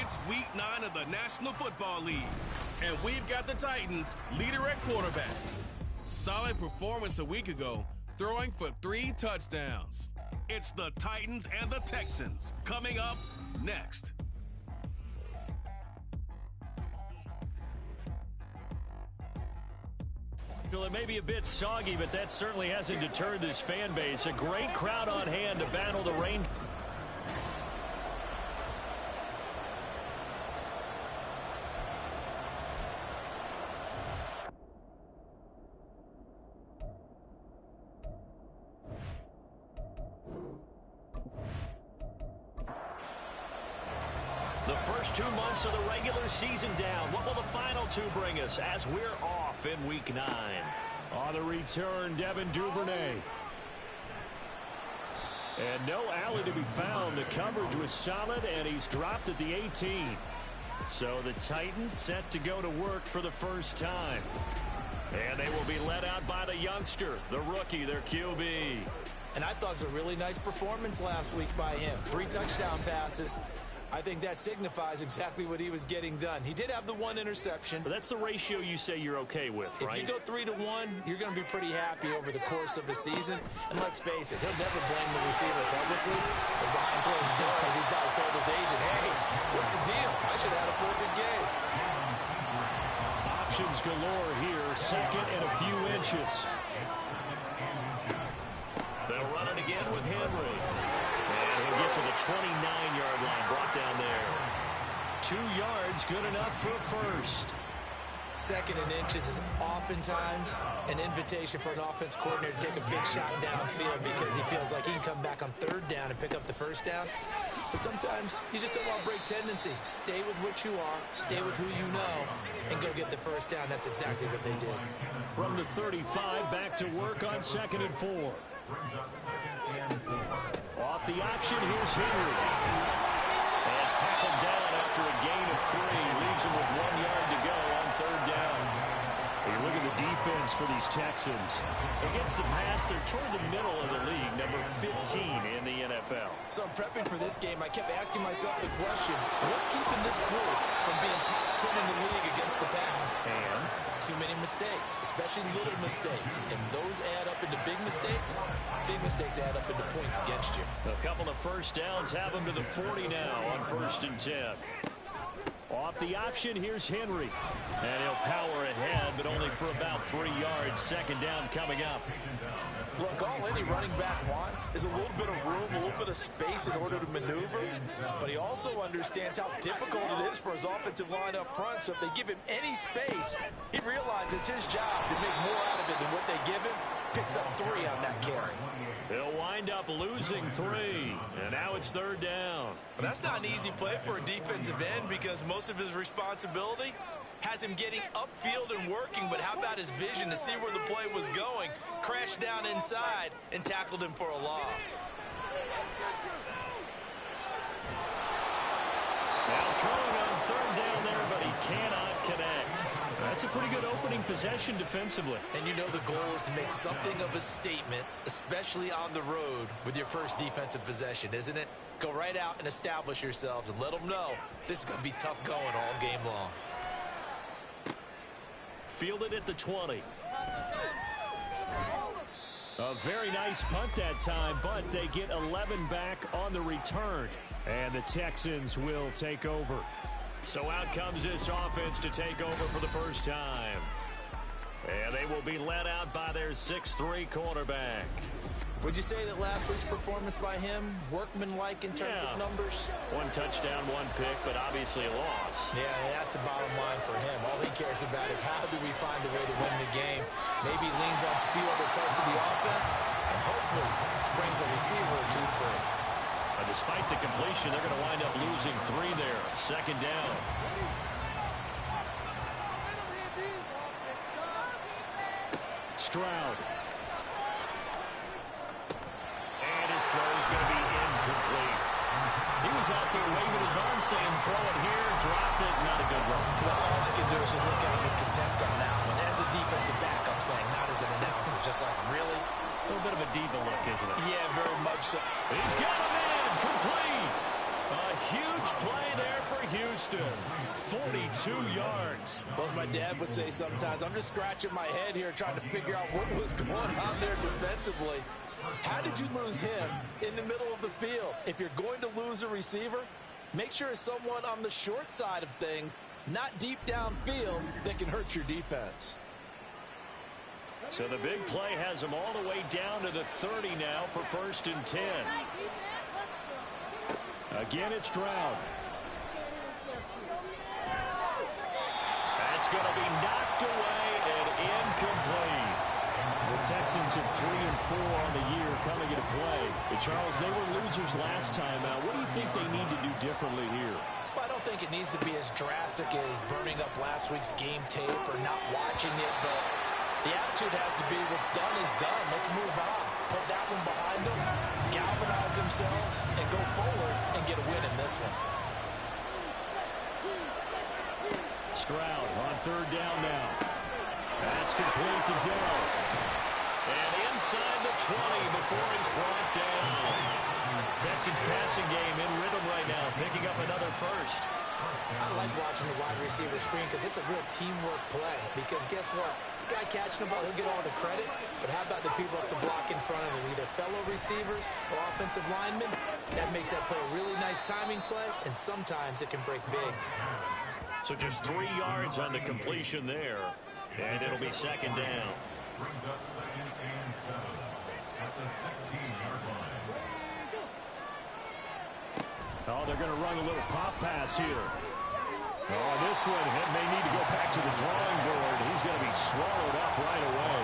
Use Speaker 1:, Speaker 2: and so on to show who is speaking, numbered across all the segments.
Speaker 1: It's week 9 of the National Football League, and we've got the Titans leader at quarterback. Solid performance a week ago, throwing for 3 touchdowns. It's the Titans and the Texans coming up next.
Speaker 2: Well, it may be a bit soggy, but that certainly hasn't deterred this fan base. A great crowd on hand to battle the rain. The first 2 months of the regular season down. What will the final 2 bring us as we're off in week 9? On the return, Devin Duvernay. And no alley to be found. The coverage was solid, and he's dropped at the 18. So the Titans set to go to work for the first time. And they will be led out by the youngster, the rookie, their QB.
Speaker 3: And I thought it was a really nice performance last week by him. 3 touchdown passes. I think that signifies exactly what he was getting done. He did have the 1 interception.
Speaker 2: But that's the ratio you say you're okay with, right?
Speaker 3: If you go 3-to-1, you're going to be pretty happy over the course of the season. And let's face it, he'll never blame the receiver publicly. But behind closed doors, he probably told his agent, hey, what's the deal? I should have had a perfect game.
Speaker 2: Options galore here. Second and a few inches. They'll run it again with Henry. And he'll get to the 29-yard line, brought down there. 2 yards, good enough for a first.
Speaker 3: Second and inches is oftentimes an invitation for an offense coordinator to take a big shot downfield because he feels like he can come back on 3rd down and pick up the first down. But sometimes you just don't want to break tendency. Stay with what you are, stay with who you know, and go get the first down. That's exactly what they did.
Speaker 2: From the 35, back to work on 2nd and 4. Off the option, here's Henry. And tackled down after a gain of 3. Leaves him with 1 yard to go on 3rd down. You look at the defense for these Texans. Against the pass, they're toward the middle of the league, number 15 in the NFL.
Speaker 3: So I'm prepping for this game. I kept asking myself the question, what's keeping this group from being top 10 in the league against the pass?
Speaker 2: And
Speaker 3: too many mistakes, especially little mistakes. And those add up into big mistakes. Big mistakes add up into points against you.
Speaker 2: A couple of first downs have them to the 40 now on 1st and 10. Off the option, here's Henry. And he'll power ahead, but only for about 3 yards. 2nd down coming up.
Speaker 3: Look, all any running back wants is a little bit of room, a little bit of space in order to maneuver. But he also understands how difficult it is for his offensive line up front. So if they give him any space, he realizes his job to make more out of it than what they give him. Picks up 3 on that carry.
Speaker 2: They'll wind up losing 3. And now it's 3rd down.
Speaker 3: Well, that's not an easy play for a defensive end because most of his responsibility has him getting upfield and working, but how about his vision to see where the play was going? Crashed down inside and tackled him for a loss.
Speaker 2: Now throwing on 3rd down there, but he cannot connect. That's a pretty good opening possession defensively.
Speaker 3: And you know the goal is to make something of a statement, especially on the road with your first defensive possession, isn't it? Go right out and establish yourselves and let them know this is going to be tough going all game long.
Speaker 2: Fielded at the 20. A very nice punt that time, but they get 11 back on the return. And the Texans will take over. So out comes this offense to take over for the first time. And they will be led out by their 6'3" quarterback.
Speaker 3: Would you say that last week's performance by him, workmanlike in terms of numbers?
Speaker 2: 1 touchdown, 1 pick, but obviously a loss.
Speaker 3: Yeah, that's the bottom line for him. All he cares about is how do we find a way to win the game. Maybe leans on a few other parts of the offense, and hopefully springs a receiver or 2 free.
Speaker 2: Despite the completion, they're going to wind up losing 3 there. 2nd down. Stroud. And his throw is going to be incomplete. He was out there waving his arm saying, throw it here, dropped it, not a good one.
Speaker 3: Well, all I can do is just look at him with contempt on that one. As a defensive back, I'm saying, not as an announcer. Just like, really?
Speaker 2: A little bit of a diva look, isn't it?
Speaker 3: Yeah, very much so.
Speaker 2: He's got a man, complete. A huge play there for Houston. 42 yards.
Speaker 3: Well, as my dad would say sometimes, I'm just scratching my head here trying to figure out what was going on there defensively. How did you lose him in the middle of the field? If you're going to lose a receiver, make sure it's someone on the short side of things, not deep downfield, that can hurt your defense.
Speaker 2: So the big play has him all the way down to the 30 now for 1st and 10. Again, it's Stroud. That's going to be knocked away and incomplete. The Texans at 3-4 on the year coming into play. But Charles, they were losers last time out. What do you think they need to do differently here?
Speaker 3: Well, I don't think it needs to be as drastic as burning up last week's game tape or not watching it, but the attitude has to be what's done is done. Let's move on. Put that one behind them, galvanize themselves, and go forward and get a win in this one.
Speaker 2: Stroud on 3rd down now. That's complete to Dell. And inside the 20 before he's brought down. Texans passing game in rhythm right now, picking up another first.
Speaker 3: I like watching the wide receiver screen because it's a real teamwork play. Because guess what? The guy catching the ball, he'll get all the credit. But how about the people up to block in front of him? Either fellow receivers or offensive linemen. That makes that play a really nice timing play. And sometimes it can break big.
Speaker 2: So just 3 yards on the completion there. And it'll be 2nd down.
Speaker 4: Brings up 2nd and 7 at the 16-yard line.
Speaker 2: Oh, they're going to run a little pop pass here. Oh, this one may need to go back to the drawing board. He's going to be swallowed up right away.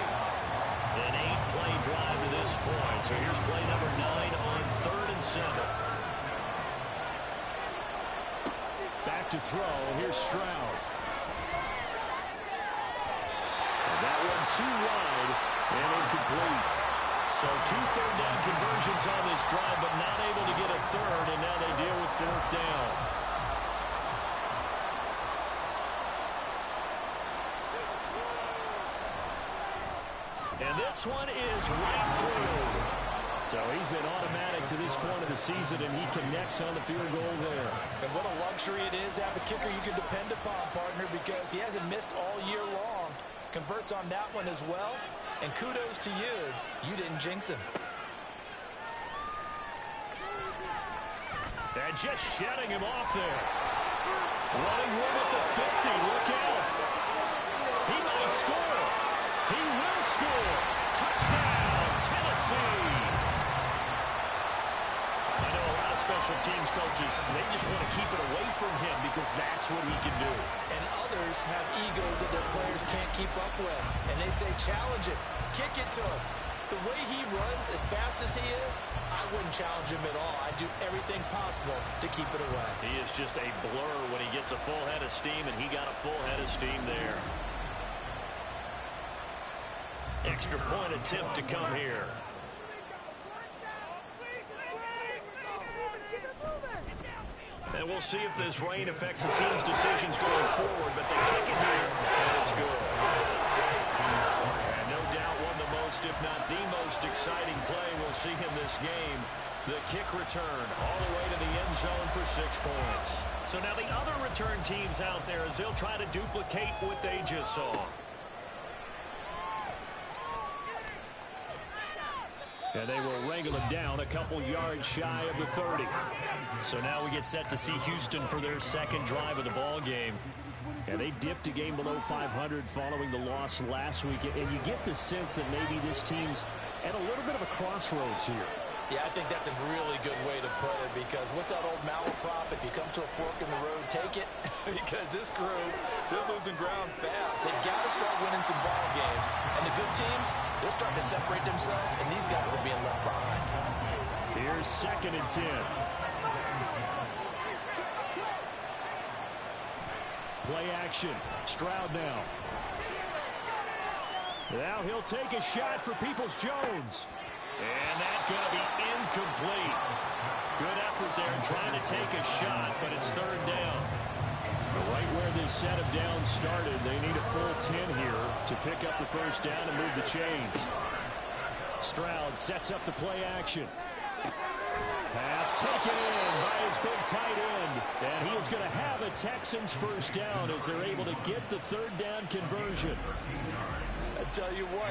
Speaker 2: An 8-play drive to this point. So here's play number 9 on 3rd and 7. Back to throw. Here's Stroud. And that one too wide and incomplete. So 2 third-down conversions on this drive, but not able to get a third, and now they deal with 4th down. And this one is right through. So he's been automatic to this point of the season, and he connects on the field goal there.
Speaker 3: And what a luxury it is to have a kicker you can depend upon, partner, because he hasn't missed all year long. Converts on that one as well. And kudos to you. You didn't jinx him.
Speaker 2: And just shutting him off there. Running room at the 50. Look out. He might score. He will score. Touchdown, Tennessee. I know a lot of special teams coaches, they just want to keep it away from him because that's what he can do.
Speaker 3: And others have egos that their players can't keep up with. And they say, challenge it. Kick it to him. The way he runs as fast as he is, I wouldn't challenge him at all. I'd do everything possible to keep it away.
Speaker 2: He is just a blur when he gets a full head of steam, and he got a full head of steam there. Extra point attempt to come here. And we'll see if this rain affects the team's decisions going forward, but they kick it here, and it's good. And no doubt one of the most, if not the most exciting play we'll see in this game. The kick return all the way to the end zone for 6 points. So now the other return teams out there as they'll try to duplicate what they just saw. And they will wrangle him down a couple yards shy of the 30. So now we get set to see Houston for their 2nd drive of the ball game. And they dipped a game below 500 following the loss last week. And you get the sense that maybe this team's at a little bit of a crossroads here.
Speaker 3: Yeah, I think that's a really good way to put it because what's that old malaprop? If you come to a fork in the road, take it. Because this group, they're losing ground fast. They've got to start winning some ball games. And the good teams, they're starting to separate themselves, and these guys are being left behind.
Speaker 2: Here's 2nd and 10. Play action. Stroud now. Now he'll take a shot for Peoples-Jones. And that's going to be incomplete. Good effort there trying to take a shot, but it's 3rd down. Right where this set of downs started, they need a full 10 here to pick up the 1st down and move the chains. Stroud sets up the play action. Pass taken in by his big tight end. And he is going to have a Texans first down as they're able to get the third down conversion.
Speaker 3: I tell you what,